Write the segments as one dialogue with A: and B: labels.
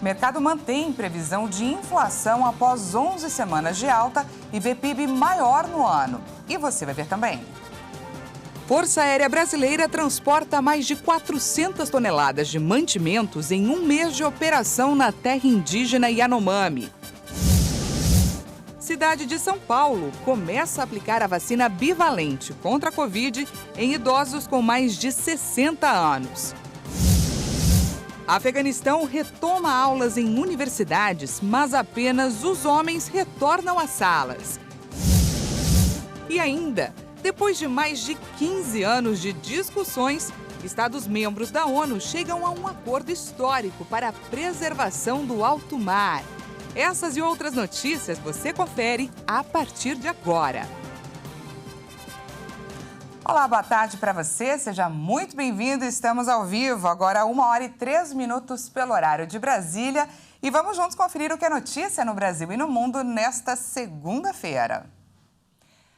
A: O mercado mantém previsão de inflação após 11 semanas de alta e vê PIB maior no ano. E você vai ver também. Força Aérea Brasileira transporta mais de 400 toneladas de mantimentos em um mês de operação na terra indígena Yanomami. Cidade de São Paulo começa a aplicar a vacina bivalente contra a Covid em idosos com mais de 60 anos. Afeganistão retoma aulas em universidades, mas apenas os homens retornam às salas. E ainda, depois de mais de 15 anos de discussões, Estados-membros da ONU chegam a um acordo histórico para a preservação do alto mar. Essas e outras notícias você confere a partir de agora. Olá, boa tarde para você, seja muito bem-vindo. Estamos ao vivo, agora 1h03 pelo horário de Brasília. E vamos juntos conferir o que é notícia no Brasil e no mundo nesta segunda-feira.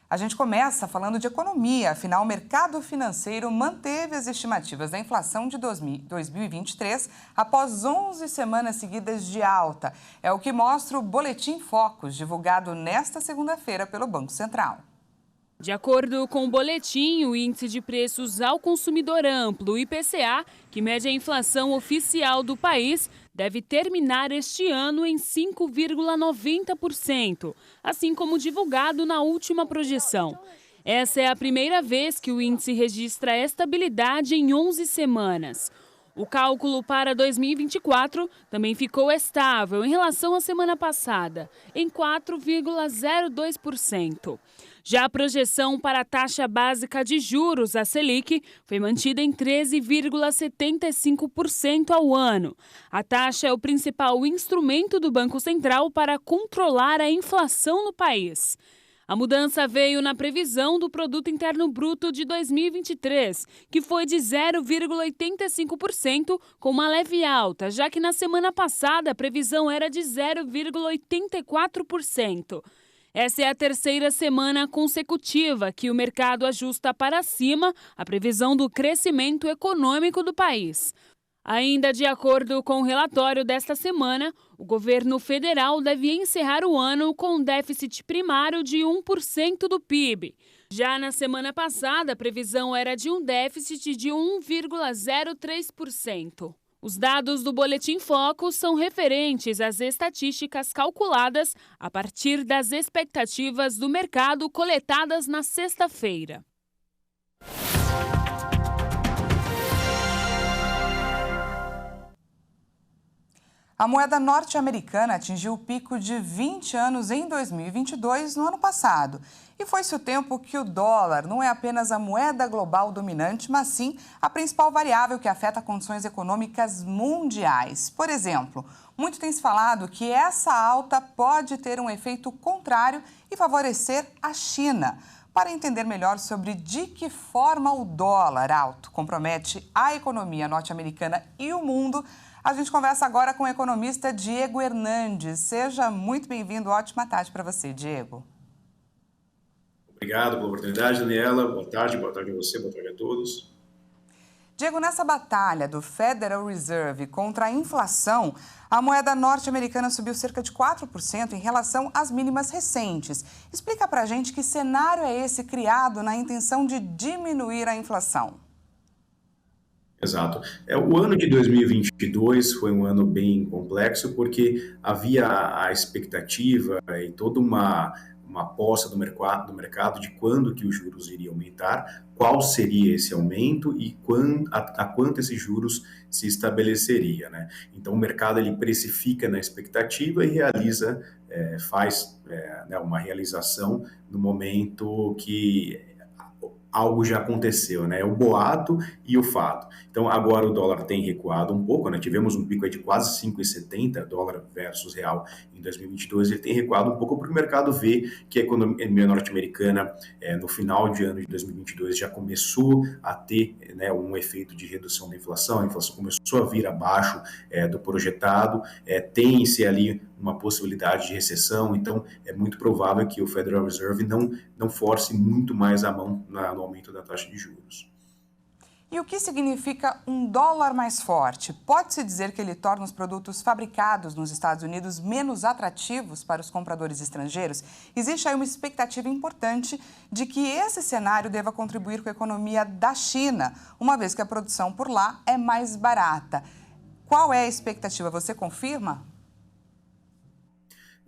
A: A gente começa falando de economia, afinal o mercado financeiro manteve as estimativas da inflação de 2023 após 11 semanas seguidas de alta. É o que mostra o Boletim Focus, divulgado nesta segunda-feira pelo Banco Central.
B: De acordo com o boletim, o Índice de Preços ao Consumidor Amplo, o IPCA, que mede a inflação oficial do país, deve terminar este ano em 5,90%, assim como divulgado na última projeção. Essa é a primeira vez que o índice registra estabilidade em 11 semanas. O cálculo para 2024 também ficou estável em relação à semana passada, em 4,02%. Já a projeção para a taxa básica de juros, a Selic, foi mantida em 13,75% ao ano. A taxa é o principal instrumento do Banco Central para controlar a inflação no país. A mudança veio na previsão do Produto Interno Bruto de 2023, que foi de 0,85%, com uma leve alta, já que na semana passada a previsão era de 0,84%. Essa é a terceira semana consecutiva que o mercado ajusta para cima a previsão do crescimento econômico do país. Ainda de acordo com o relatório desta semana, o governo federal deve encerrar o ano com um déficit primário de 1% do PIB. Já na semana passada, a previsão era de um déficit de 1,03%. Os dados do Boletim Focus são referentes às estatísticas calculadas a partir das expectativas do mercado coletadas na sexta-feira.
A: A moeda norte-americana atingiu o pico de 20 anos em 2022, no ano passado. E foi-se o tempo que o dólar não é apenas a moeda global dominante, mas sim a principal variável que afeta condições econômicas mundiais. Por exemplo, muito tem se falado que essa alta pode ter um efeito contrário e favorecer a China. Para entender melhor sobre de que forma o dólar alto compromete a economia norte-americana e o mundo, a gente conversa agora com o economista Diego Hernandes. Seja muito bem-vindo. Ótima tarde para você, Diego.
C: Obrigado pela oportunidade, Daniela. Boa tarde a você, boa tarde a todos.
A: Diego, nessa batalha do Federal Reserve contra a inflação, a moeda norte-americana subiu cerca de 4% em relação às mínimas recentes. Explica para a gente que cenário é esse criado na intenção de diminuir a inflação.
C: Exato. O ano de 2022 foi um ano bem complexo porque havia a expectativa e toda uma aposta do mercado de quando que os juros iriam aumentar, qual seria esse aumento e a quanto esses juros se estabeleceria, né? Então o mercado ele precifica na expectativa e realiza, faz uma realização no momento que algo já aconteceu, né? O boato e o fato. Então, agora o dólar tem recuado um pouco, né? Tivemos um pico aí de quase 5,70 dólar versus real em 2022. Ele tem recuado um pouco porque o mercado vê que a economia norte-americana, no final de ano de 2022, já começou a ter, né, um efeito de redução da inflação. A inflação começou a vir abaixo do projetado. Tem-se ali uma possibilidade de recessão, então é muito provável que o Federal Reserve não force muito mais a mão no aumento da taxa de juros.
A: E o que significa um dólar mais forte? Pode-se dizer que ele torna os produtos fabricados nos Estados Unidos menos atrativos para os compradores estrangeiros? Existe aí uma expectativa importante de que esse cenário deva contribuir com a economia da China, uma vez que a produção por lá é mais barata. Qual é a expectativa? Você confirma?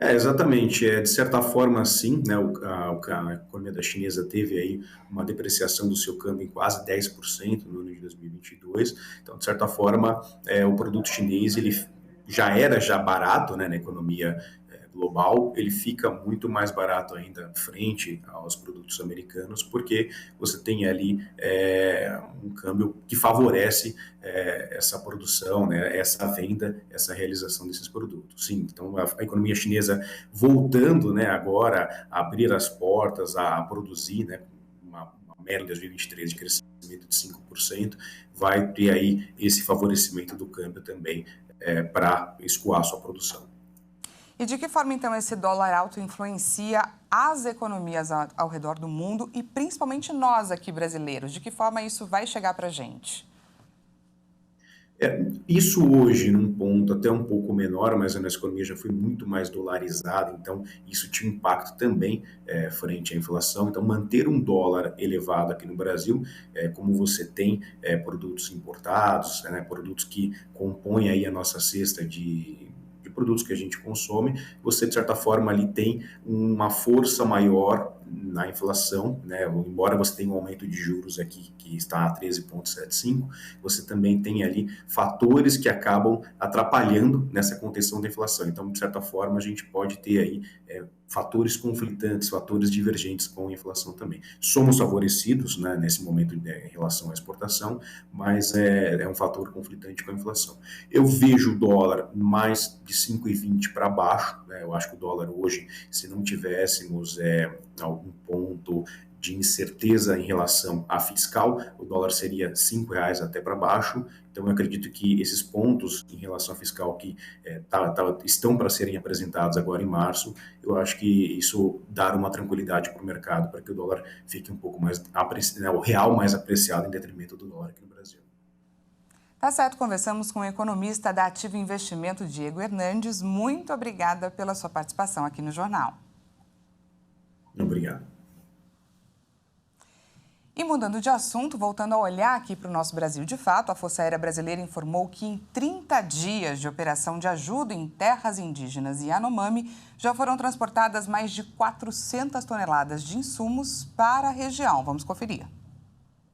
C: Exatamente. De certa forma, sim, né, a economia da chinesa teve aí uma depreciação do seu câmbio em quase 10% no ano de 2022. Então, de certa forma, o produto chinês ele já era barato, né, na economia global, ele fica muito mais barato ainda frente aos produtos americanos, porque você tem ali um câmbio que favorece essa produção, né, essa venda, essa realização desses produtos. Sim, então a economia chinesa voltando, né, agora a abrir as portas, a produzir, né, uma média de 2023 de crescimento de 5%, vai ter aí esse favorecimento do câmbio também para escoar sua produção.
A: E de que forma, então, esse dólar alto influencia as economias ao redor do mundo e principalmente nós aqui brasileiros? De que forma isso vai chegar para a gente?
C: Isso hoje, num ponto até um pouco menor, mas a nossa economia já foi muito mais dolarizada, então isso tinha impacto também frente à inflação. Então, manter um dólar elevado aqui no Brasil, como você tem produtos importados, né, produtos que compõem aí a nossa cesta de produtos que a gente consome, você, de certa forma, ali tem uma força maior na inflação, né? Embora você tenha um aumento de juros aqui que está a 13,75, você também tem ali fatores que acabam atrapalhando nessa contenção da inflação. Então, de certa forma, a gente pode ter aí fatores conflitantes, fatores divergentes com a inflação também. Somos favorecidos, né, nesse momento em relação à exportação, mas é um fator conflitante com a inflação. Eu vejo o dólar mais de 5,20 para baixo, né? Eu acho que o dólar hoje, se não tivéssemos algum ponto de incerteza em relação à fiscal, o dólar seria R$5 até para baixo. Então, eu acredito que esses pontos em relação à fiscal que estão para serem apresentados agora em março, eu acho que isso dá uma tranquilidade para o mercado, para que o dólar fique um pouco mais apreciado, o real mais apreciado em detrimento do dólar aqui no Brasil.
A: Tá certo, conversamos com o economista da Ativo Investimento, Diego Hernandes. Muito obrigada pela sua participação aqui no Jornal.
C: Obrigado.
A: E mudando de assunto, voltando a olhar aqui para o nosso Brasil de fato, a Força Aérea Brasileira informou que em 30 dias de operação de ajuda em terras indígenas e Yanomami, já foram transportadas mais de 400 toneladas de insumos para a região. Vamos conferir.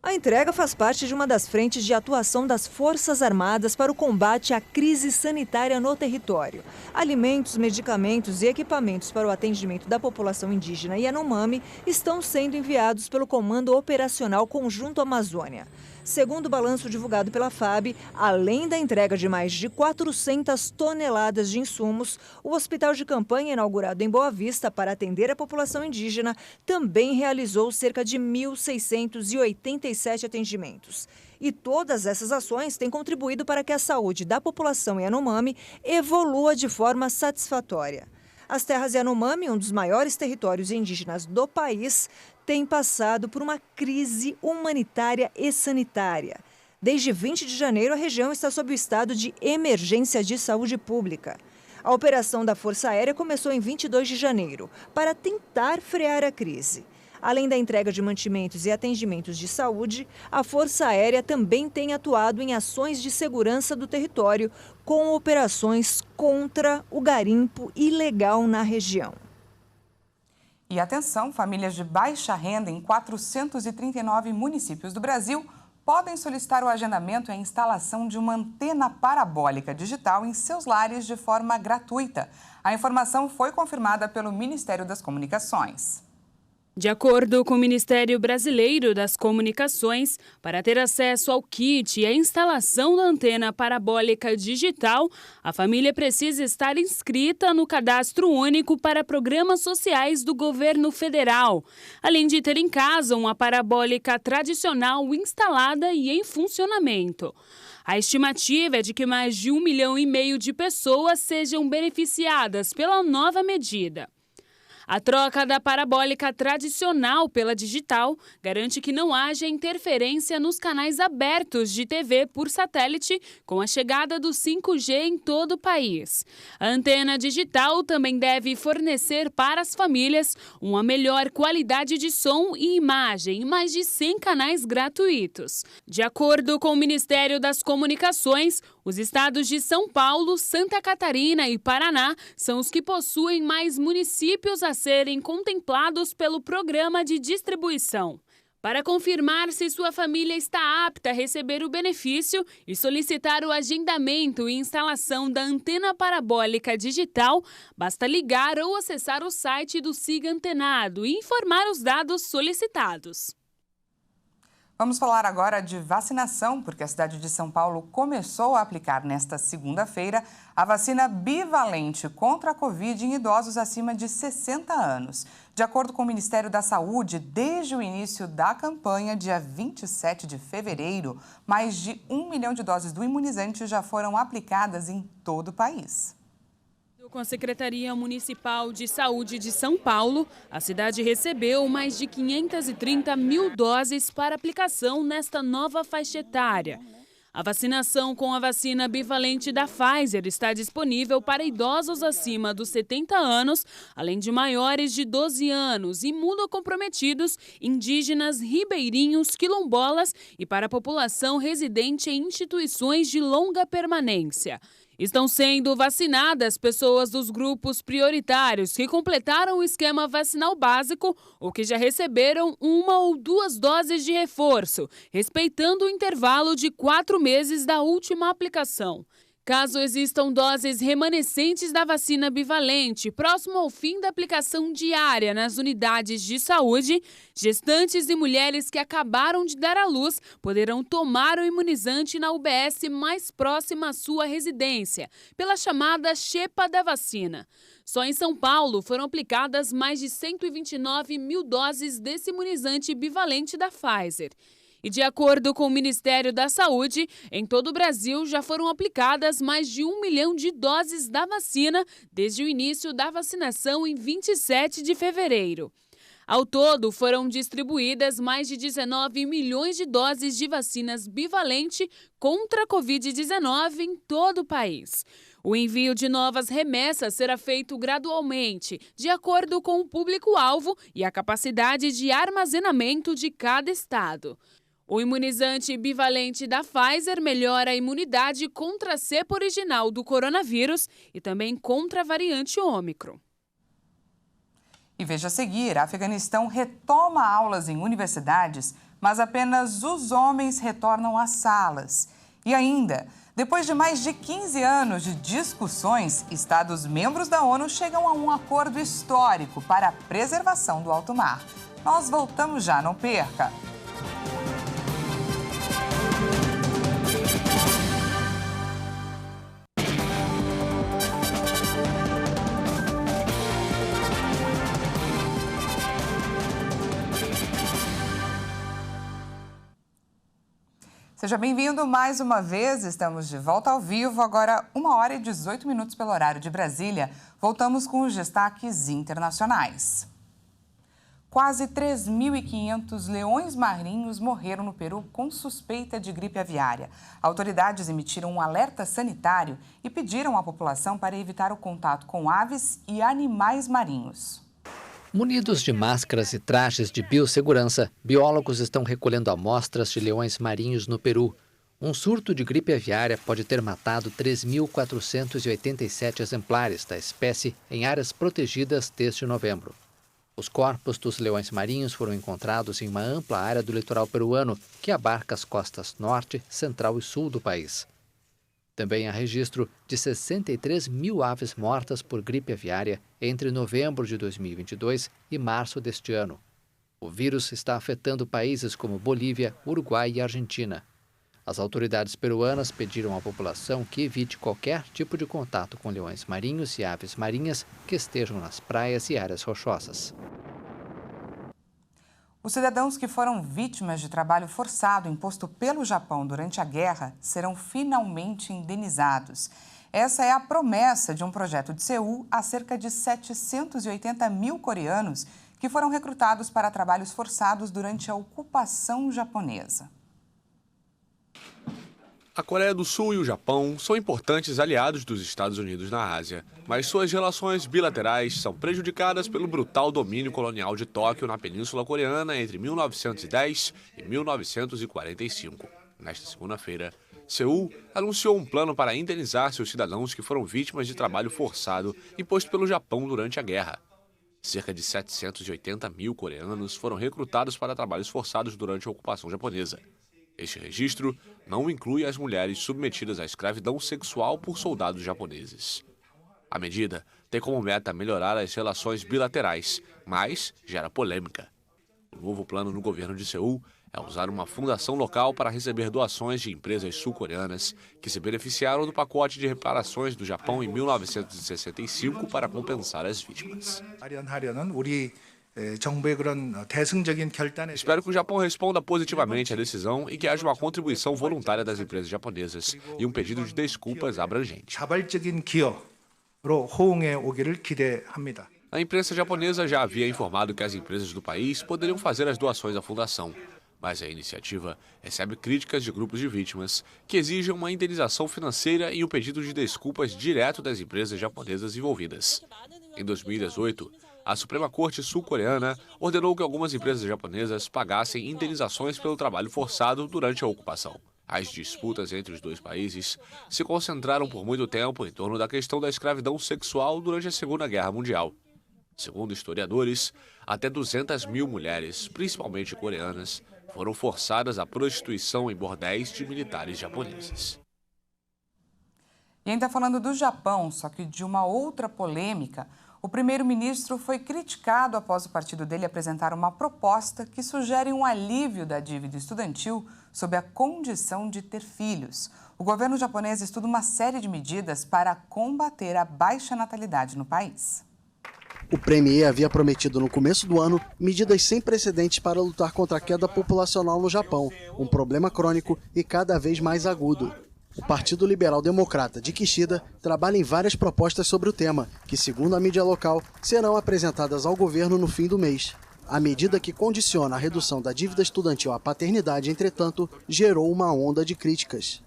D: A entrega faz parte de uma das frentes de atuação das Forças Armadas para o combate à crise sanitária no território. Alimentos, medicamentos e equipamentos para o atendimento da população indígena Yanomami estão sendo enviados pelo Comando Operacional Conjunto Amazônia. Segundo o balanço divulgado pela FAB, além da entrega de mais de 400 toneladas de insumos, o hospital de campanha inaugurado em Boa Vista para atender a população indígena também realizou cerca de 1.687 atendimentos. E todas essas ações têm contribuído para que a saúde da população Yanomami evolua de forma satisfatória. As terras Yanomami, um dos maiores territórios indígenas do país, têm passado por uma crise humanitária e sanitária. Desde 20 de janeiro, a região está sob o estado de emergência de saúde pública. A operação da Força Aérea começou em 22 de janeiro, para tentar frear a crise. Além da entrega de mantimentos e atendimentos de saúde, a Força Aérea também tem atuado em ações de segurança do território, com operações contra o garimpo ilegal na região.
A: E atenção, famílias de baixa renda em 439 municípios do Brasil podem solicitar o agendamento e a instalação de uma antena parabólica digital em seus lares de forma gratuita. A informação foi confirmada pelo Ministério das Comunicações.
B: De acordo com o Ministério Brasileiro das Comunicações, para ter acesso ao kit e à instalação da antena parabólica digital, a família precisa estar inscrita no Cadastro Único para Programas Sociais do Governo Federal, além de ter em casa uma parabólica tradicional instalada e em funcionamento. A estimativa é de que mais de 1,5 milhão de pessoas sejam beneficiadas pela nova medida. A troca da parabólica tradicional pela digital garante que não haja interferência nos canais abertos de TV por satélite com a chegada do 5G em todo o país. A antena digital também deve fornecer para as famílias uma melhor qualidade de som e imagem em mais de 100 canais gratuitos. De acordo com o Ministério das Comunicações, os estados de São Paulo, Santa Catarina e Paraná são os que possuem mais municípios a serem contemplados pelo programa de distribuição. Para confirmar se sua família está apta a receber o benefício e solicitar o agendamento e instalação da antena parabólica digital, basta ligar ou acessar o site do Siga Antenado e informar os dados solicitados.
A: Vamos falar agora de vacinação, porque a cidade de São Paulo começou a aplicar nesta segunda-feira a vacina bivalente contra a Covid em idosos acima de 60 anos. De acordo com o Ministério da Saúde, desde o início da campanha, dia 27 de fevereiro, mais de 1 milhão de doses do imunizante já foram aplicadas em todo o país.
B: Com a Secretaria Municipal de Saúde de São Paulo, a cidade recebeu mais de 530 mil doses para aplicação nesta nova faixa etária. A vacinação com a vacina bivalente da Pfizer está disponível para idosos acima dos 70 anos, além de maiores de 12 anos, imunocomprometidos, indígenas, ribeirinhos, quilombolas e para a população residente em instituições de longa permanência. Estão sendo vacinadas pessoas dos grupos prioritários que completaram o esquema vacinal básico ou que já receberam 1 ou 2 doses de reforço, respeitando o intervalo de 4 meses da última aplicação. Caso existam doses remanescentes da vacina bivalente próximo ao fim da aplicação diária nas unidades de saúde, gestantes e mulheres que acabaram de dar à luz poderão tomar o imunizante na UBS mais próxima à sua residência, pela chamada xepa da vacina. Só em São Paulo foram aplicadas mais de 129 mil doses desse imunizante bivalente da Pfizer. E de acordo com o Ministério da Saúde, em todo o Brasil já foram aplicadas mais de 1 milhão de doses da vacina desde o início da vacinação em 27 de fevereiro. Ao todo, foram distribuídas mais de 19 milhões de doses de vacinas bivalente contra a Covid-19 em todo o país. O envio de novas remessas será feito gradualmente, de acordo com o público-alvo e a capacidade de armazenamento de cada estado. O imunizante bivalente da Pfizer melhora a imunidade contra a cepa original do coronavírus e também contra a variante Ômicron.
A: E veja a seguir, Afeganistão retoma aulas em universidades, mas apenas os homens retornam às salas. E ainda, depois de mais de 15 anos de discussões, Estados-membros da ONU chegam a um acordo histórico para a preservação do alto mar. Nós voltamos já, não perca! Seja bem-vindo mais uma vez, estamos de volta ao vivo, agora 1h18 pelo horário de Brasília. Voltamos com os destaques internacionais. Quase 3.500 leões marinhos morreram no Peru com suspeita de gripe aviária. Autoridades emitiram um alerta sanitário e pediram à população para evitar o contato com aves e animais marinhos.
E: Munidos de máscaras e trajes de biossegurança, biólogos estão recolhendo amostras de leões marinhos no Peru. Um surto de gripe aviária pode ter matado 3.487 exemplares da espécie em áreas protegidas desde novembro. Os corpos dos leões marinhos foram encontrados em uma ampla área do litoral peruano que abarca as costas norte, central e sul do país. Também há registro de 63 mil aves mortas por gripe aviária entre novembro de 2022 e março deste ano. O vírus está afetando países como Bolívia, Uruguai e Argentina. As autoridades peruanas pediram à população que evite qualquer tipo de contato com leões marinhos e aves marinhas que estejam nas praias e áreas rochosas.
A: Os cidadãos que foram vítimas de trabalho forçado imposto pelo Japão durante a guerra serão finalmente indenizados. Essa é a promessa de um projeto de Seul a cerca de 780 mil coreanos que foram recrutados para trabalhos forçados durante a ocupação japonesa.
F: A Coreia do Sul e o Japão são importantes aliados dos Estados Unidos na Ásia, mas suas relações bilaterais são prejudicadas pelo brutal domínio colonial de Tóquio na Península Coreana entre 1910 e 1945. Nesta segunda-feira, Seul anunciou um plano para indenizar seus cidadãos que foram vítimas de trabalho forçado imposto pelo Japão durante a guerra. Cerca de 780 mil coreanos foram recrutados para trabalhos forçados durante a ocupação japonesa. Este registro não inclui as mulheres submetidas à escravidão sexual por soldados japoneses. A medida tem como meta melhorar as relações bilaterais, mas gera polêmica. O novo plano no governo de Seul é usar uma fundação local para receber doações de empresas sul-coreanas que se beneficiaram do pacote de reparações do Japão em 1965 para compensar as vítimas. Espero que o Japão responda positivamente à decisão e que haja uma contribuição voluntária das empresas japonesas e um pedido de desculpas abrangente. A imprensa japonesa já havia informado que as empresas do país poderiam fazer as doações à fundação, mas a iniciativa recebe críticas de grupos de vítimas que exigem uma indenização financeira e um pedido de desculpas direto das empresas japonesas envolvidas. Em 2018, a Suprema Corte sul-coreana ordenou que algumas empresas japonesas pagassem indenizações pelo trabalho forçado durante a ocupação. As disputas entre os dois países se concentraram por muito tempo em torno da questão da escravidão sexual durante a Segunda Guerra Mundial. Segundo historiadores, até 200 mil mulheres, principalmente coreanas, foram forçadas à prostituição em bordéis de militares japoneses.
A: E ainda falando do Japão, só que de uma outra polêmica, o primeiro-ministro foi criticado após o partido dele apresentar uma proposta que sugere um alívio da dívida estudantil sob a condição de ter filhos. O governo japonês estuda uma série de medidas para combater a baixa natalidade no país.
G: O premier havia prometido no começo do ano medidas sem precedentes para lutar contra a queda populacional no Japão, um problema crônico e cada vez mais agudo. O Partido Liberal Democrata de Kishida trabalha em várias propostas sobre o tema, que, segundo a mídia local, serão apresentadas ao governo no fim do mês. A medida que condiciona a redução da dívida estudantil à paternidade, entretanto, gerou uma onda de críticas.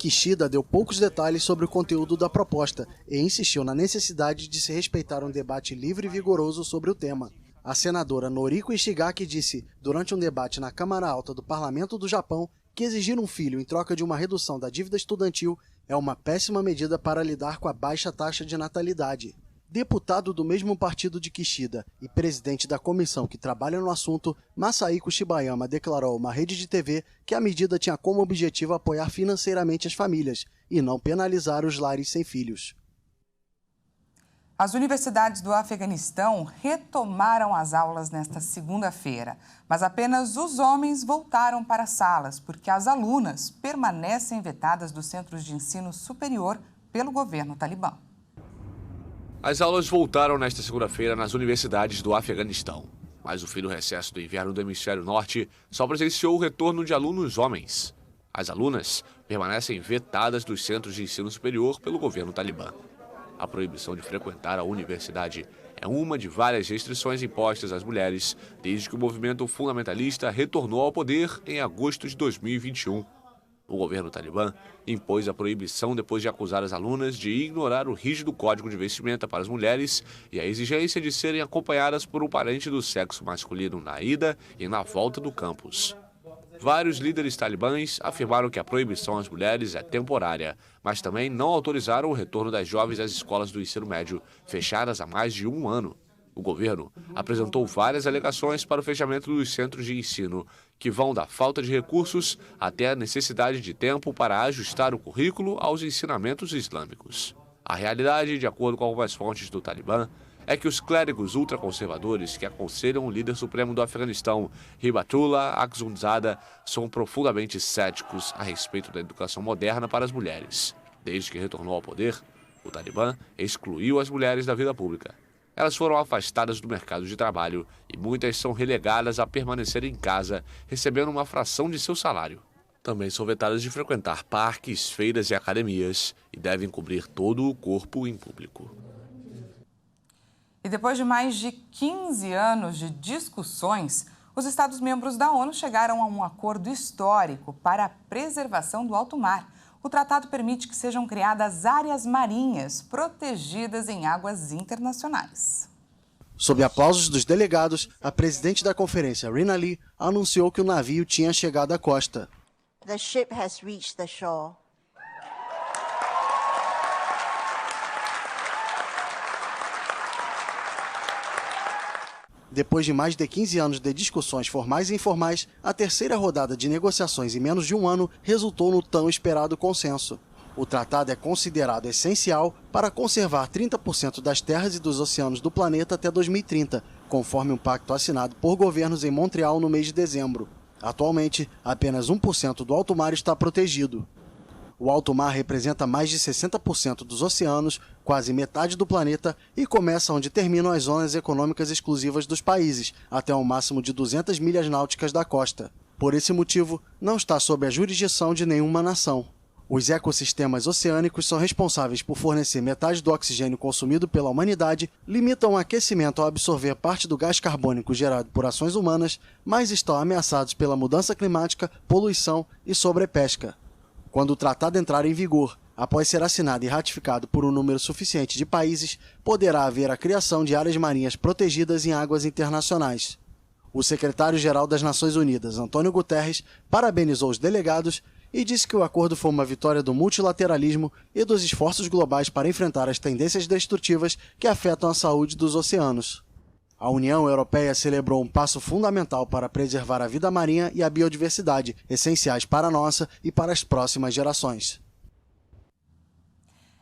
G: Kishida deu poucos detalhes sobre o conteúdo da proposta e insistiu na necessidade de se respeitar um debate livre e vigoroso sobre o tema. A senadora Noriko Ishigaki disse, durante um debate na Câmara Alta do Parlamento do Japão, que exigir um filho em troca de uma redução da dívida estudantil é uma péssima medida para lidar com a baixa taxa de natalidade. Deputado do mesmo partido de Kishida e presidente da comissão que trabalha no assunto, Masahiko Shibayama declarou a uma rede de TV que a medida tinha como objetivo apoiar financeiramente as famílias e não penalizar os lares sem filhos.
A: As universidades do Afeganistão retomaram as aulas nesta segunda-feira, mas apenas os homens voltaram para as salas, porque as alunas permanecem vetadas dos centros de ensino superior pelo governo talibã.
F: As aulas voltaram nesta segunda-feira nas universidades do Afeganistão, mas o fim do recesso do inverno do hemisfério norte só presenciou o retorno de alunos homens. As alunas permanecem vetadas dos centros de ensino superior pelo governo talibã. A proibição de frequentar a universidade é uma de várias restrições impostas às mulheres desde que o movimento fundamentalista retornou ao poder em agosto de 2021. O governo talibã impôs a proibição depois de acusar as alunas de ignorar o rígido código de vestimenta para as mulheres e a exigência de serem acompanhadas por um parente do sexo masculino na ida e na volta do campus. Vários líderes talibãs afirmaram que a proibição às mulheres é temporária, mas também não autorizaram o retorno das jovens às escolas do ensino médio, fechadas há mais de um ano. O governo apresentou várias alegações para o fechamento dos centros de ensino, que vão da falta de recursos até a necessidade de tempo para ajustar o currículo aos ensinamentos islâmicos. A realidade, de acordo com algumas fontes do Talibã, é que os clérigos ultraconservadores que aconselham o líder supremo do Afeganistão, Hibatullah Akhundzada, são profundamente céticos a respeito da educação moderna para as mulheres. Desde que retornou ao poder, o Talibã excluiu as mulheres da vida pública. Elas foram afastadas do mercado de trabalho e muitas são relegadas a permanecer em casa, recebendo uma fração de seu salário. Também são vetadas de frequentar parques, feiras e academias e devem cobrir todo o corpo em público.
A: E depois de mais de 15 anos de discussões, os Estados-membros da ONU chegaram a um acordo histórico para a preservação do alto mar. O tratado permite que sejam criadas áreas marinhas protegidas em águas internacionais.
G: Sob aplausos dos delegados, a presidente da conferência, Rina Lee, anunciou que o navio tinha chegado à costa.
H: The ship has reached the shore.
G: Depois de mais de 15 anos de discussões formais e informais, a terceira rodada de negociações em menos de um ano resultou no tão esperado consenso. O tratado é considerado essencial para conservar 30% das terras e dos oceanos do planeta até 2030, conforme um pacto assinado por governos em Montreal no mês de dezembro. Atualmente, apenas 1% do alto mar está protegido. O alto mar representa mais de 60% dos oceanos, quase metade do planeta, e começa onde terminam as zonas econômicas exclusivas dos países, até um máximo de 200 milhas náuticas da costa. Por esse motivo, não está sob a jurisdição de nenhuma nação. Os ecossistemas oceânicos são responsáveis por fornecer metade do oxigênio consumido pela humanidade, limitam o aquecimento ao absorver parte do gás carbônico gerado por ações humanas, mas estão ameaçados pela mudança climática, poluição e sobrepesca. Quando o tratado entrar em vigor, após ser assinado e ratificado por um número suficiente de países, poderá haver a criação de áreas marinhas protegidas em águas internacionais. O secretário-geral das Nações Unidas, Antônio Guterres, parabenizou os delegados e disse que o acordo foi uma vitória do multilateralismo e dos esforços globais para enfrentar as tendências destrutivas que afetam a saúde dos oceanos. A União Europeia celebrou um passo fundamental para preservar a vida marinha e a biodiversidade, essenciais para a nossa e para as próximas gerações.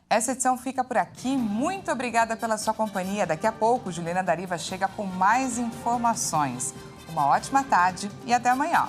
A: Essa edição fica por aqui. Muito obrigada pela sua companhia. Daqui a pouco, Juliana Dariva chega com mais informações. Uma ótima tarde e até amanhã.